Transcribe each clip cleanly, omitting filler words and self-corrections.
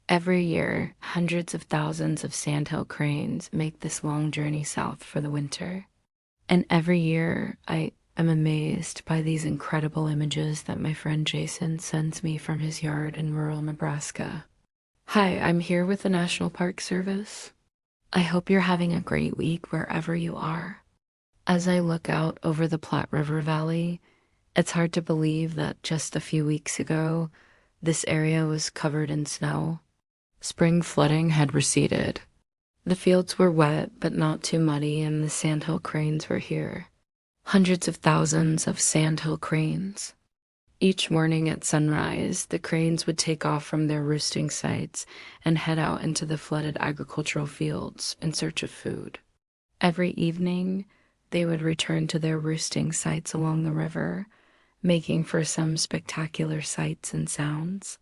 Every year, hundreds of thousands of sandhill cranes make this long journey south for the winter. And every year, I am amazed by these incredible images that my friend Jason sends me from his yard in rural Nebraska. Hi, I'm here with the National Park Service. I hope you're having a great week wherever you are. As I look out over the Platte River Valley, it's hard to believe that just a few weeks ago, this area was covered in snow. Spring flooding had receded. The fields were wet, but not too muddy, and the sandhill cranes were here. Hundreds of thousands of sandhill cranes. Each morning at sunrise, the cranes would take off from their roosting sites and head out into the flooded agricultural fields in search of food. Every evening, they would return to their roosting sites along the river, making for some spectacular sights and sounds.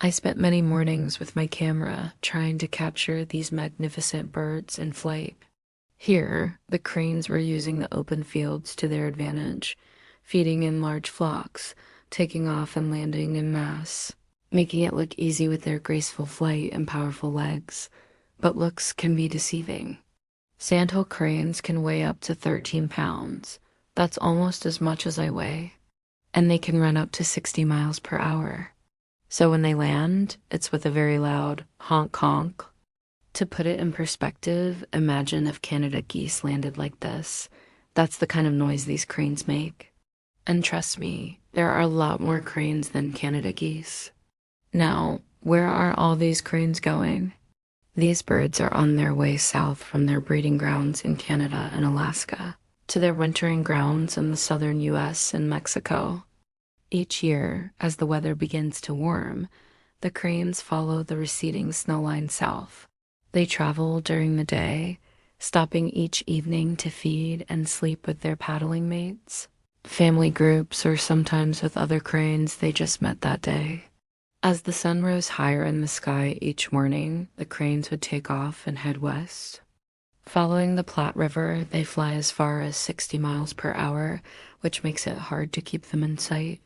I spent many mornings with my camera trying to capture these magnificent birds in flight. Here, the cranes were using the open fields to their advantage, feeding in large flocks, taking off and landing en masse, making it look easy with their graceful flight and powerful legs. But looks can be deceiving. Sandhill cranes can weigh up to 13 pounds. That's almost as much as I weigh. And they can run up to 60 miles per hour. So when they land, it's with a very loud honk honk. To put it in perspective, imagine if Canada geese landed like this. That's the kind of noise these cranes make. And trust me, there are a lot more cranes than Canada geese. Now, where are all these cranes going? These birds are on their way south from their breeding grounds in Canada and Alaska to their wintering grounds in the southern U.S. and Mexico. Each year, as the weather begins to warm, the cranes follow the receding snow line south. They travel during the day, stopping each evening to feed and sleep with their paddling mates, family groups, or sometimes with other cranes they just met that day. As the sun rose higher in the sky each morning, the cranes would take off and head west. Following the Platte River, they fly as far as 60 miles per hour, which makes it hard to keep them in sight.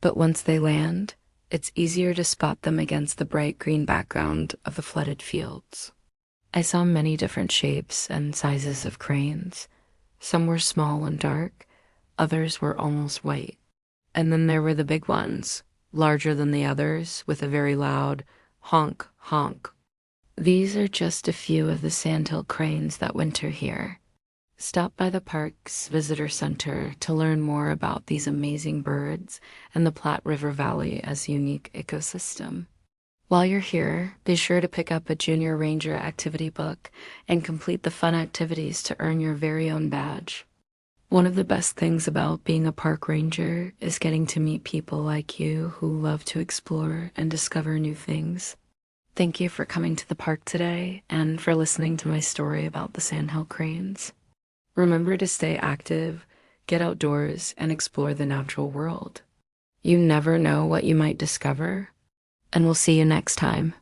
But once they land, it's easier to spot them against the bright green background of the flooded fields. I saw many different shapes and sizes of cranes. Some were small and dark, others were almost white. And then there were the big ones, larger than the others, with a very loud honk honk. These are just a few of the sandhill cranes that winter here. Stop by the park's visitor center to learn more about these amazing birds and the Platte River Valley as a unique ecosystem. While you're here, be sure to pick up a Junior Ranger activity book and complete the fun activities to earn your very own badge. One of the best things about being a park ranger is getting to meet people like you who love to explore and discover new things. Thank you for coming to the park today and for listening to my story about the sandhill cranes. Remember to stay active, get outdoors, and explore the natural world. You never know what you might discover, and we'll see you next time.